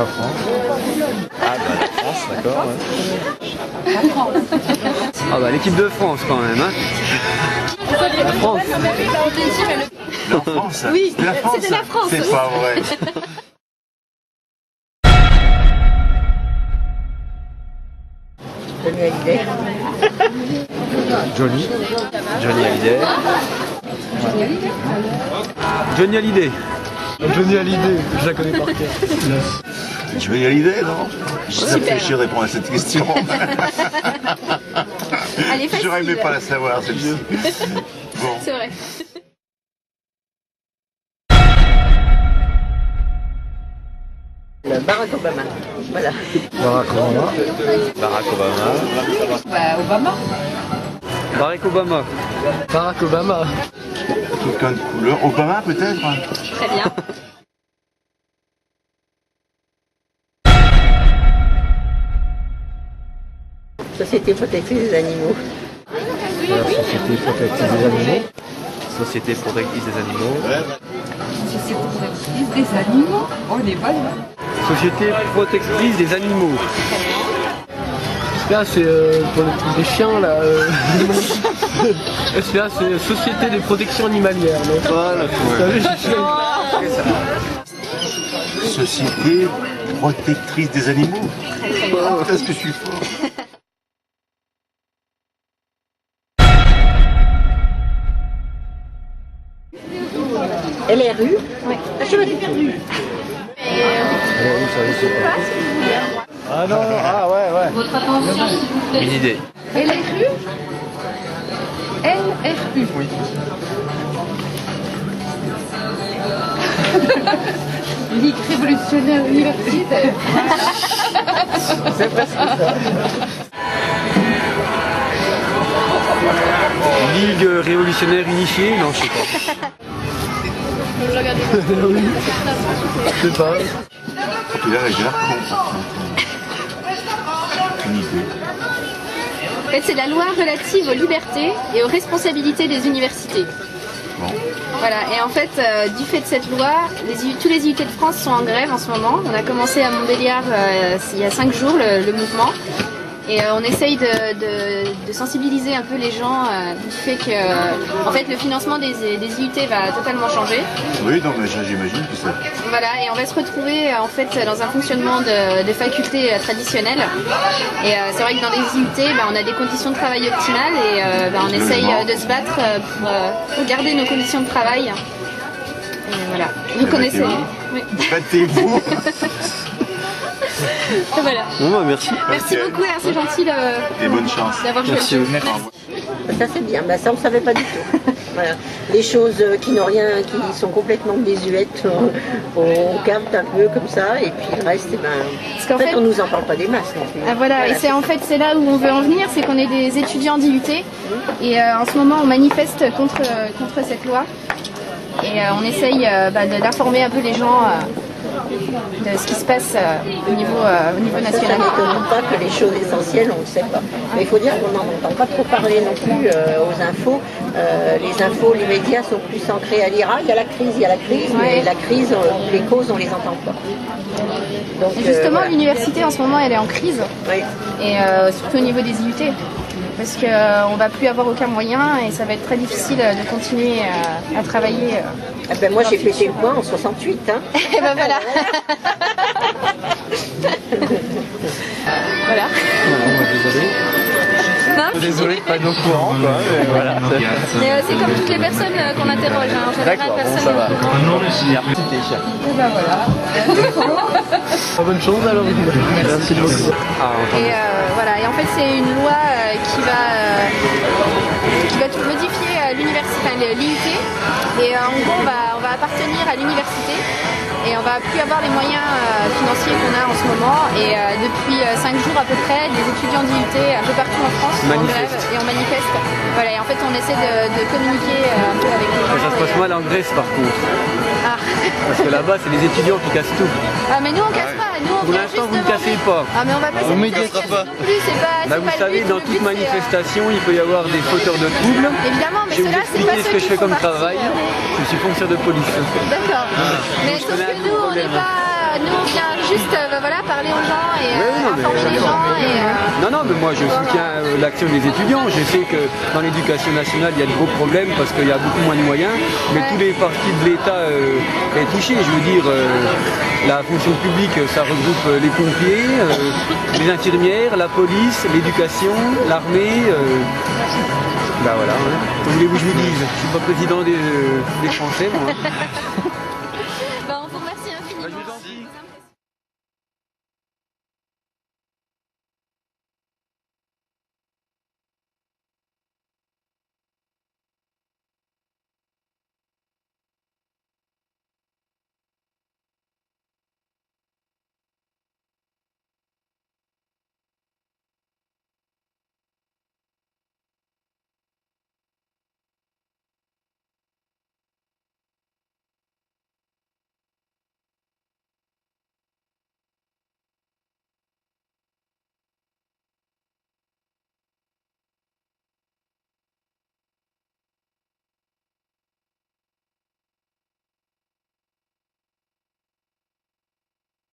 La France. Ah bah la France, d'accord. Ouais. La France. Ah bah l'équipe de France quand même, hein. La France. La France. Oui, c'était la France. c'était la France. C'est pas vrai. Johnny Hallyday. Johnny. Johnny Hallyday. Johnny Hallyday. Johnny Hallyday, je la connais par cœur. Johnny Hallyday, non? Ça me fait chier de répondre à cette question. Elle est facile. J'aurais aimé pas la savoir, celle-ci. Bon. C'est vrai. Barack Obama. Voilà. Barack Obama. Barack Obama. Bah, Obama. Barack Obama. Barack Obama. Quelqu'un de couleur. Obama peut-être? Très bien. Société protectrice des animaux. La Société protectrice des animaux. Société protectrice des animaux. Société protectrice des animaux. On est bonne. Société protectrice des animaux. Là c'est pour le truc des chiens là. Là c'est Société de protection animalière. Donc, Voilà. Société protectrice des animaux. Qu'est-ce que je suis fort. LRU. Oui. Ah, je m'ai perdu. Ah non, ah ouais. Votre attention, s'il vous plaît. Une idée. LRU. LRU. Oui. Ligue révolutionnaire universitaire. C'est presque ça. Ligue révolutionnaire unifiée, non je sais pas. Oui. Je sais pas. Tu l'as déjà Aucune idée. En fait, c'est la loi relative aux libertés et aux responsabilités des universités. Bon. Voilà, et en fait, du fait de cette loi, tous les IUT de France sont en grève en ce moment. On a commencé à Montbéliard il y a 5 jours, le mouvement. Et on essaye de sensibiliser un peu les gens du fait que en fait, le financement des IUT va totalement changer. Oui, non, mais j'imagine que ça. Voilà, et on va se retrouver en fait dans un fonctionnement de facultés traditionnelles. Et c'est vrai que dans les IUT, on a des conditions de travail optimales et on essaye de se battre pour garder nos conditions de travail. Et voilà, vous connaissez. Oui. Battez-vous. Voilà. Bon bah merci. Merci beaucoup, hein, c'est gentil Et bonne chance. d'avoir joué Merci le jeu. beaucoup. Merci. Ça c'est bien, ça on ne savait pas du tout. Voilà. Les choses qui n'ont rien, qui sont complètement désuètes, on capte un peu comme ça, et puis le reste, Parce qu'en en fait, fait, on nous en parle pas des masses non plus. Ah, voilà, et c'est en fait c'est là où on veut en venir, c'est qu'on est des étudiants d'IUT et en ce moment on manifeste contre cette loi et on essaye d'informer un peu les gens de ce qui se passe au niveau Ça national. ne m'étonne pas que les choses essentielles, on ne le sait pas. Mais il faut dire qu'on n'en entend pas trop parler non plus aux infos. Les infos, les médias sont plus ancrés à l'IRA. Il y a la crise, mais la crise, les causes, on ne les entend pas. Donc, Et justement, voilà. l'université en ce moment elle est en crise Oui. et surtout au niveau des IUT. Parce qu'on ne va plus avoir aucun moyen et ça va être très difficile de continuer à travailler. Ah ben moi j'ai pété le point en 68. Hein. Et ben voilà. Voilà. Désolé. Non, Désolé de pas être au courant quoi. Mais voilà. mais c'est comme toutes les personnes qu'on interroge. Hein. En général, D'accord, bon, personne ça va. ne- Et ben voilà. Bonne chose alors. Merci beaucoup. Et voilà. Et en fait, c'est une loi qui va tout modifier l'IUT. Et en gros, on va appartenir à l'université. Et on va plus avoir les moyens financiers qu'on a en ce moment. Et depuis 5 jours à peu près, des étudiants d'IUT un peu partout en France sont en grève et on manifeste. Voilà, et en fait on essaie de communiquer un peu avec les gens. Ça se passe mal en Grèce par contre. Ah. Parce que là-bas c'est les étudiants qui cassent tout. Ah mais nous on casse pas, nous on Pour vient l'instant juste vous ne demander. cassez pas. Ah mais on va pas Vous s'amuser à m'éduquerez casser pas. non plus, c'est pas, Bah, c'est vous pas le savez, but. dans Le toute but, c'est, manifestation, il peut y avoir des fauteurs de troubles. Évidemment, mais Je vais vous ceux-là, c'est pas expliquer ce ceux que je qui fais font comme partie. travail. Je suis fonctionnaire de police. D'accord. Mais sauf connais un que nous, on n'est problème. pas nous on vient juste voilà, parler aux gens et non, mais- informer les gens. Et, Non, mais moi je soutiens l'action des étudiants. Je sais que dans l'éducation nationale, il y a de gros problèmes parce qu'il y a beaucoup moins de moyens, mais tous les partis de l'État est touché. Je veux dire, la fonction publique, ça regroupe les pompiers, les infirmières, la police, l'éducation, l'armée. Ben voilà, hein. Que voulez-vous que je vous dise? Je suis pas président des Français, moi.